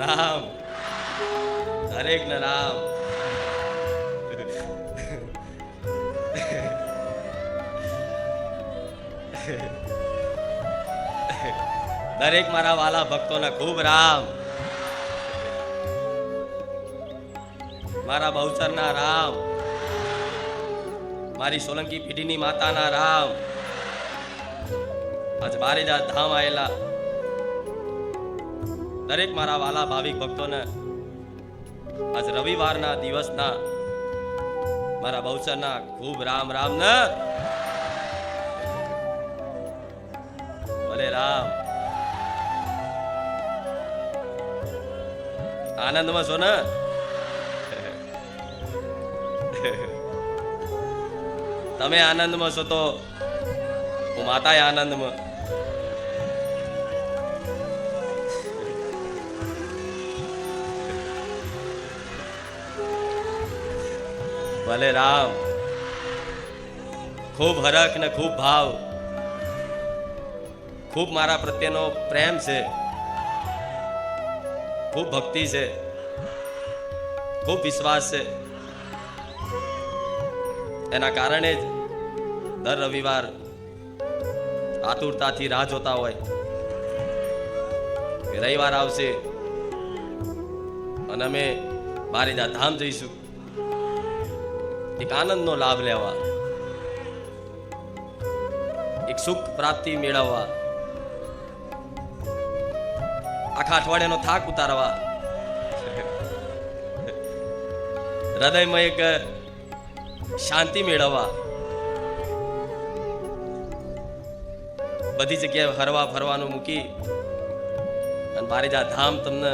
રામ, દરેક ને રામ. દરેક મારા વાલા ભક્તોને ખૂબ રામ. મારા બહુચરના રામ, મારી સોલંકી પીઢીની માતાના રામ. આજ બારેજા ધામ આવેલા દરેક મારા વાલા ભાવિક ભક્તોને આજ રવિવારના દિવસના મારા બહુચરના ખૂબ રામ રામ ને ભલે રામ. આનંદમાં છો ને? તમે આનંદમાં છો તો હું માતાએ આનંદમાં. ભલે રામ. ખૂબ હરખ ને ખૂબ ભાવ, ખૂબ મારા પ્રત્યેનો પ્રેમ છે, ખૂબ ભક્તિ છે, ખૂબ વિશ્વાસ છે. એના કારણે જ દર રવિવાર આતુરતાથી રાહ જોતા હોય કે રવિવાર આવશે અને અમે બારેજા ધામ જઈશું, એક આનંદનો લાભ લેવા, એક સુખ પ્રાપ્તિ મેળવવા, આખા અઠવાડિયાનો થાક ઉતારવા, હૃદયમાં એક શાંતિ મેળવવા, બધી જગ્યાએ હરવા ફરવાનું મૂકી અને બારેજા ધામ તમને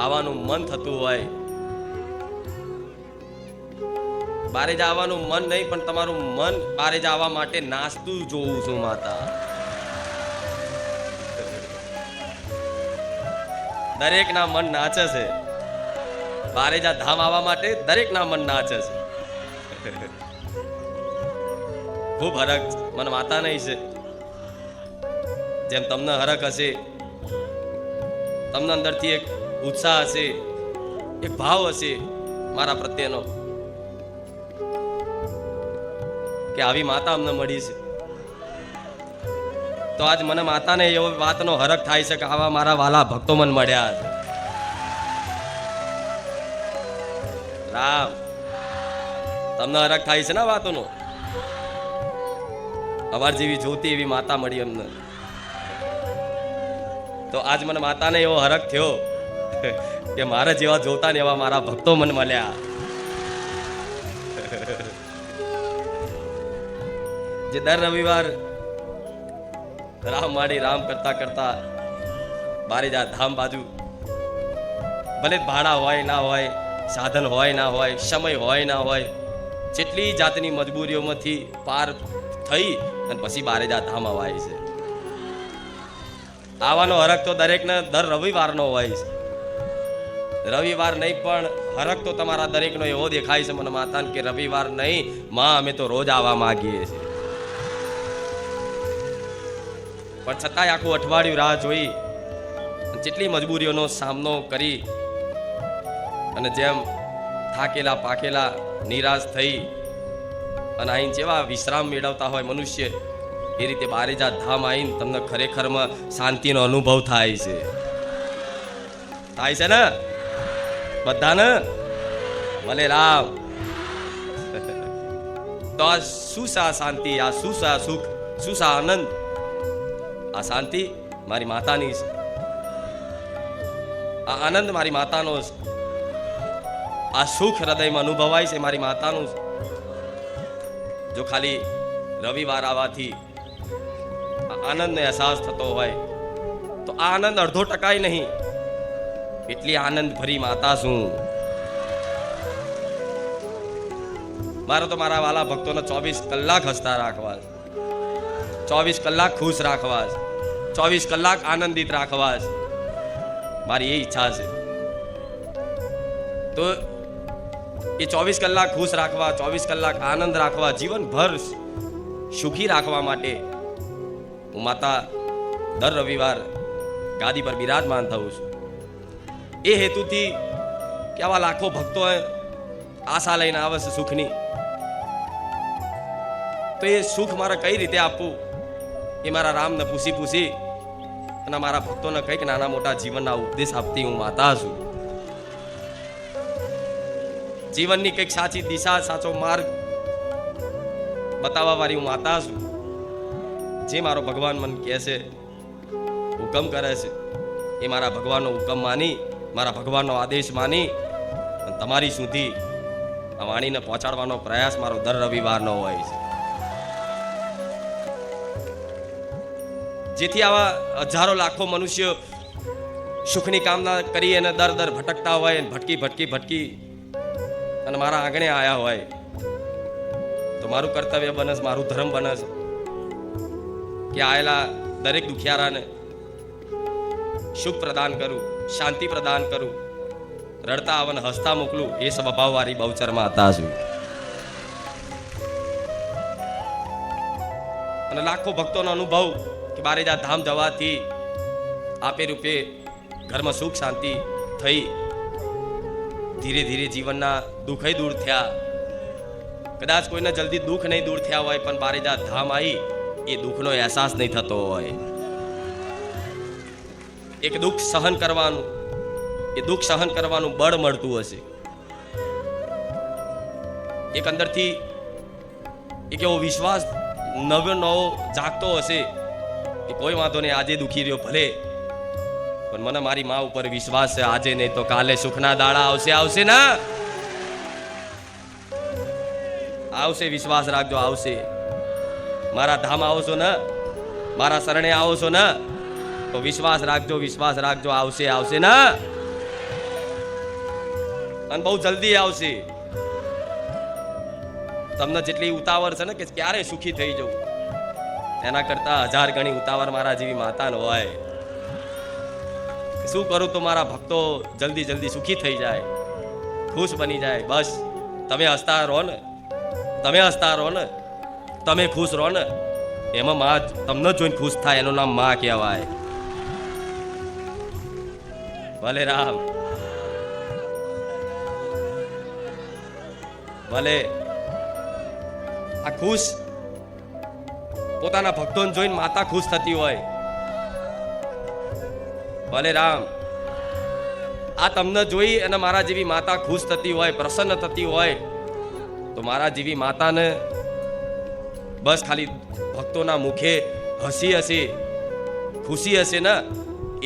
આવવાનું મન થતું હોય. બારેજા આવવાનું મન નહીં પણ તમારું મન બારેજા આવવા માટે નાચતું જોઉં છું માતા. દરેકના મન નાચે છે. બારેજા ધામ આવવા માટે દરેકના મન નાચે છે. ખૂબ હરખ મને માતા નહીં છે. જેમ તમને હરખ હશે, તમને અંદરથી એક ઉત્સાહ હશે, એક ભાવ હશે મારા પ્રત્યેનો કે આવી માતા અમને મળી છે, તો આજ મને માતાને એવો વાતનો હરખ થાય છે કે આવા મારા વાલા ભક્તો મને મળ્યા છે. રામ, તમને હરખ થાય છે ને વાતોનો? અવાર જેવી જોતી એવી માતા મળી અમને, તો આજ મને માતાને એવો હરખ થયો કે મારા જેવા જોતા ને એવા મારા ભક્તો મને મળ્યા. જે દર રવિવાર રામ માડી રામ કરતા કરતા બારેજા ધામ બાજુ, ભલે ભાડા હોય ના હોય, સાધન હોય ના હોય, સમય હોય ના હોય, જેટલી જાતની મજબૂરીઓમાંથી પાર થઈ અને પછી બારેજા ધામ અવાય છે. આવાનો હરખ તો દરેકને દર રવિવારનો હોય છે. રવિવાર નહીં પણ હરખ તો તમારા દરેકનો એવો દેખાય છે મને માતાને કે રવિવાર નહીં માં, અમે તો રોજ આવવા માંગીએ છીએ. પણ છતાંય આખું અઠવાડિયું રાહ જોઈ, જેટલી મજબૂરીઓનો સામનો કરી અને જેમ થાકેલા પાકેલા નિરાશ થઈ અને અહીં જેવા વિશ્રામ મેળવતા હોય મનુષ્ય, એ રીતે બારેજા ધામ આવીને તમને ખરેખરમાં શાંતિનો અનુભવ થાય છે. થાય છે ને બધાને? ભલે રામ. તો આ શું છે આ શાંતિ, આ શું છે આ સુખ, શું છે આ આનંદ? આ શાંતિ મારી માતાની છે, આ આનંદ મારી માતાનો છે, આ સુખ હૃદયમાં અનુભવાય છે મારી માતાનું છે. જો ખાલી રવિવાર આવવાથી આનંદનો અહેસાસ થતો હોય તો આ આનંદ અડધો ટકાય નહીં, એટલી આનંદ ભરી માતા છું. મારે તો મારા વાલા ભક્તોને 24 કલાક હસતા રાખવા છે, 24 કલાક ખુશ રાખવા છે, 24 કલાક આનંદિત રાખવા છે. મારી એ ઈચ્છા છે. તો એ 24 કલાક ખુશ રાખવા, 24 કલાક આનંદ રાખવા, જીવનભર સુખી રાખવા માટે હું માતા દર રવિવાર ગાદી પર બિરાજમાન થઉં છું. એ હેતુથી કે આવા લાખો ભક્તો આશા લઈને આવે છે સુખની, તો એ સુખ મારે કઈ રીતે આપવું એ મારા રામને પૂછી અને મારા ભક્તોને કંઈક નાના મોટા જીવનના ઉપદેશ આપતી હું માતા છું. જીવનની કંઈક સાચી દિશા, સાચો માર્ગ બતાવવા વાળી હું માતા છું. જે મારો ભગવાન મને કહે છે, હુકમ કરે છે, એ મારા ભગવાનનો હુકમ માની, મારા ભગવાનનો આદેશ માની અને તમારી સુધી આ વાણીને પહોંચાડવાનો પ્રયાસ મારો દર રવિવારનો હોય છે. જેથી આવા હજારો લાખો મનુષ્યો સુખની કામના કરી અને દર ભટકતા હોય, ભટકી અને મારા આંગણે આયા હોય, તો મારું કર્તવ્ય બને છે, મારું ધર્મ બને છે કે આયેલા દરેક દુખિયારાને સુખ પ્રદાન કરું, શાંતિ પ્રદાન કરું, રડતા આવને હસતા મોકલું. એ સ્વભાવવાળી બહુચરમાં હતા છું. અને લાખો ભક્તોનો અનુભવ કે બારેજા ધામ જવાથી આપે રૂપે ઘરમાં સુખ શાંતિ થઈ, ધીરે ધીરે જીવનના દુઃખ દૂર થયા. કદાચ કોઈને જલ્દી દુઃખ નહીં દૂર થયા હોય, પણ બારેજા ધામ આવી એ દુઃખનો અહેસાસ નહીં થતો હોય. એક દુઃખ સહન કરવાનું, એ દુઃખ સહન કરવાનું બળ મળતું હશે. એક અંદરથી એક એવો વિશ્વાસ નવો જાગતો હશે કે કોઈ વાંધો નહીં, આજે દુખી રહ્યો ભલે, પણ મને મારી મા ઉપર વિશ્વાસ છે, આજે નહીં તો કાલે સુખના દાડા આવશે ને, આવશે. વિશ્વાસ રાખજો, આવશે. મારા ધામ આવો છો ને, મારા શરણે આવો છો ને, તો વિશ્વાસ રાખજો, આવશે ને, અને બહુ જલ્દી આવશે. તમને જેટલી ઉતાવળ છે ને કે ક્યારે સુખી થઈ જવું, એના કરતા 1000 ગણી ઉતાવળ મારા જેવી માતાનો હોય. શું કરું તો મારા ભક્તો જલ્દી સુખી થઈ જાય, ખુશ બની જાય. બસ તમે હસતા રહો ને, તમે ખુશ રહો ને, એમાં માં તમને જોઈને ખુશ થાય, એનું નામ માં કહેવાય. ભલે રામ, ભલે આ ખુશ પોતાના ભક્તોને જોઈને માતા ખુશ થતી હોય. ભલે રામ, આ તમને જોઈ અને મારા જેવી માતા ખુશ થતી હોય, પ્રસન્ન થતી હોય, તો મારા જેવી માતાને બસ ખાલી ભક્તોના મુખે હસી હશે, ખુશી હશે ને,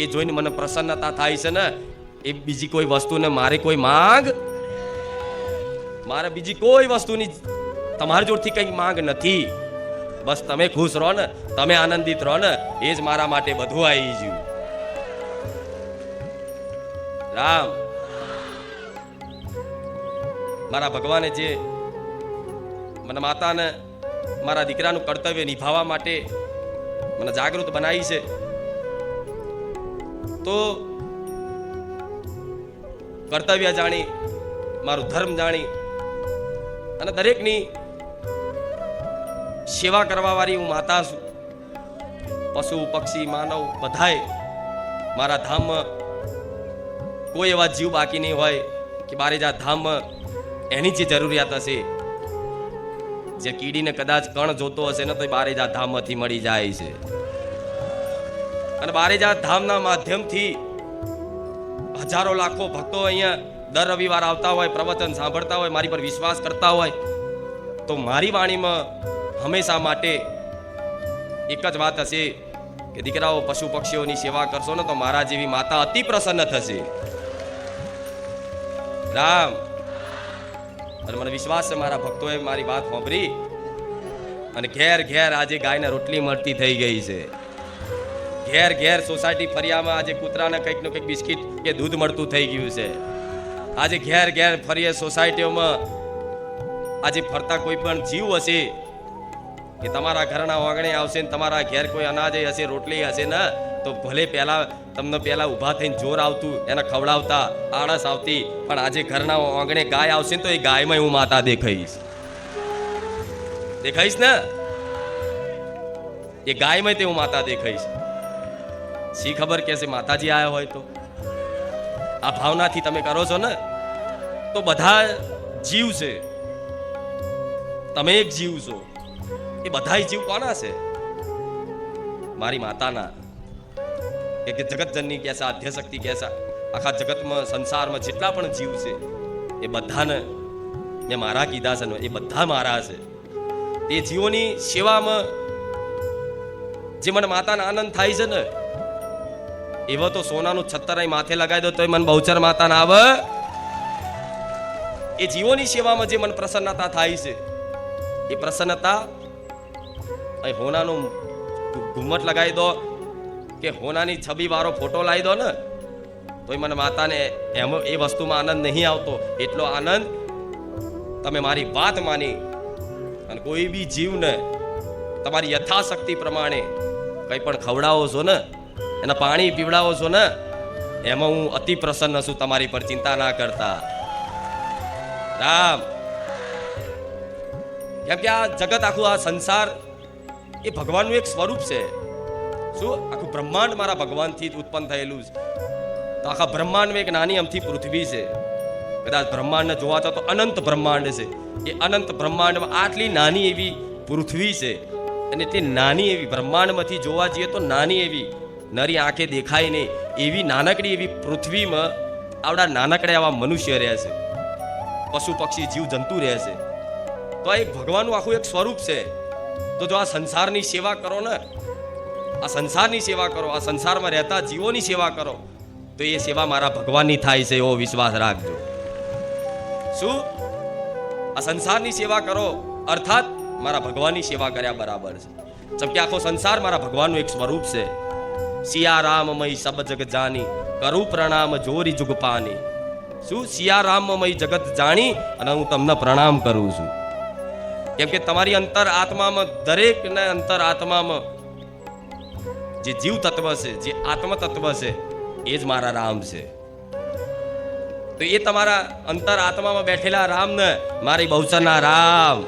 એ જોઈને મને પ્રસન્નતા થાય છે ને. એ બીજી કોઈ વસ્તુને મારે બીજી કોઈ વસ્તુની તમારી જોડથી કંઈ માંગ નથી. બસ તમે ખુશ રહો ને, તમે આનંદિત રહો ને, એ જ મારા માટે બધું આવી ગયું. રામ, મારા ભગવાને જે મને માતાને મારા દીકરાનું કર્તવ્ય નિભાવવા માટે મને જાગૃત બનાવી છે, તો કર્તવ્ય જાણી, મારું ધર્મ જાણી અને દરેકની સેવા કરવા વાળી હું માતા છું. પશુ પક્ષી માનવ બધાય મારા ધામમાં કોઈ એવા જીવ બાકી નહીં હોય કે બારેજા ધામમાં એની જે જરૂરિયાત હશે, જે કીડીને કદાચ કણ જોતો હશે ને, તો બારેજા ધામમાંથી મળી જાય છે. અને બારેજા ધામના માધ્યમથી હજારો લાખો ભક્તો અહીંયા દર રવિવાર આવતા હોય, પ્રવચન સાંભળતા હોય, મારી પર વિશ્વાસ કરતા હોય, તો મારી વાણીમાં હંમેશા માટે એક જ વાત હશે કે દીકરાઓ પશુ પક્ષીઓની સેવા કરશો ને, તો મારા જેવી માતા અતિ પ્રસન્ન થશે. રામ, અને મને વિશ્વાસ છે મારા ભક્તોએ મારી વાત સાંભળી અને ઘેર આજે ગાયને રોટલી મળતી થઈ ગઈ છે. ઘેર સોસાયટી ફરિયામાં આજે કૂતરાને કંઈક ને કંઈક બિસ્કિટ કે દૂધ મળતું થઈ ગયું છે. આજે ઘેર ફરીએ સોસાયટીઓમાં આજે ફરતા કોઈ પણ જીવ હશે કે તમારા ઘરના આંગણે આવશે ને તમારા ઘેર કોઈ અનાજ હશે, રોટલી હશે ને, તો ભલે તમને પહેલા ઊભા થઈને જોર આવતું, એને ખવડાવતા, આળસ આવતી, પણ આજે ઘરના આંગણે ગાય આવશે ને, તો એ ગાયમાં હું માતા દેખાઈશ ને, એ ગાયમાં તે હું માતા દેખાઈશ. શી ખબર કે માતાજી આયા હોય તો આ ભાવનાથી તમે કરો છો ને, તો બધા જીવ છે, તમે એક જીવ છો. એ બધા જીવ કોના છે? મારી માતાના. કે જગતજનની કેસા, આદ્યશક્તિ કેસા, આખા જગતમાં સંસારમાં જેટલા પણ જીવ છે એ બધાને મેં મારા કીધા છે ને, એ બધા મારા છે. એ જીવોની સેવામાં જે મને માતાને આનંદ થાય છે ને, એવો તો સોનાનું છત્તર માથે લગાવી દો તોય મને બહુચર માતા ના આવે. એ જીવોની સેવામાં જે મને પ્રસન્નતા થાય છે, એ પ્રસન્નતા અહીં હોનાનું ઘુમ્મટ લગાવી દો કે હોનાની છબી વાળો ફોટો લાવી દો ને, તોય મને માતાને એમ એ વસ્તુમાં આનંદ નહીં આવતો. એટલો આનંદ તમે મારી વાત માની અને કોઈ બી જીવને તમારી યથાશક્તિ પ્રમાણે કંઈ પણ ખવડાવો છો ને, એના પાણી પીવડાવો છો ને, એમાં હું અતિ પ્રસન્ન છું. તમારી પર ચિંતા ના કરતા. રામ. કેમ કે આ જગત, આખું આ સંસાર એ ભગવાનનું એક સ્વરૂપ છે. શું? આખું બ્રહ્માંડ મારા ભગવાનથી ઉત્પન્ન થયેલું છે. તો આખા બ્રહ્માંડમાં એક નાની અમથી પૃથ્વી છે. કદાચ બ્રહ્માંડને જોવા તો અનંત બ્રહ્માંડ છે. એ અનંત બ્રહ્માંડમાં આટલી નાની એવી પૃથ્વી છે, અને તે નાની એવી બ્રહ્માંડમાંથી જોવા જઈએ તો નાની એવી નરી આંખે દેખાય નહીં એવી નાનકડી એવી પૃથ્વીમાં આવડા નાનકડા એવા મનુષ્ય રહે છે, પશુ પક્ષી જીવ જંતુ રહે છે. તો આ એક ભગવાનનું આખું એક સ્વરૂપ છે. તો જો આ સંસારની સેવા કરો ને, આ સંસારની સેવા કરો, આ સંસારમાં રહેતા જીવોની સેવા કરો, તો એ સેવા મારા ભગવાનની થાય છે એવો વિશ્વાસ રાખજો. શું? આ સંસારની સેવા કરો અર્થાત મારા ભગવાનની સેવા કર્યા બરાબર છે. જેમ કે આખો સંસાર મારા ભગવાનનું એક સ્વરૂપ છે. સિયા રામમય સબ જગ જાની, કરું પ્રણામ જોરી જુગ પાની. શું? સિયા રામમય જગત જાણી અને હું તમને પ્રણામ કરું છું. કેમ કે તમારી અંતર આત્મામાં, દરેકને અંતર આત્મામાં જે જીવ તત્વ છે, જે આત્મ તત્વ છે, એ જ મારા રામ છે. તો એ તમારા અંતર આત્મામાં બેઠેલા રામને મારી બહુચરના રામ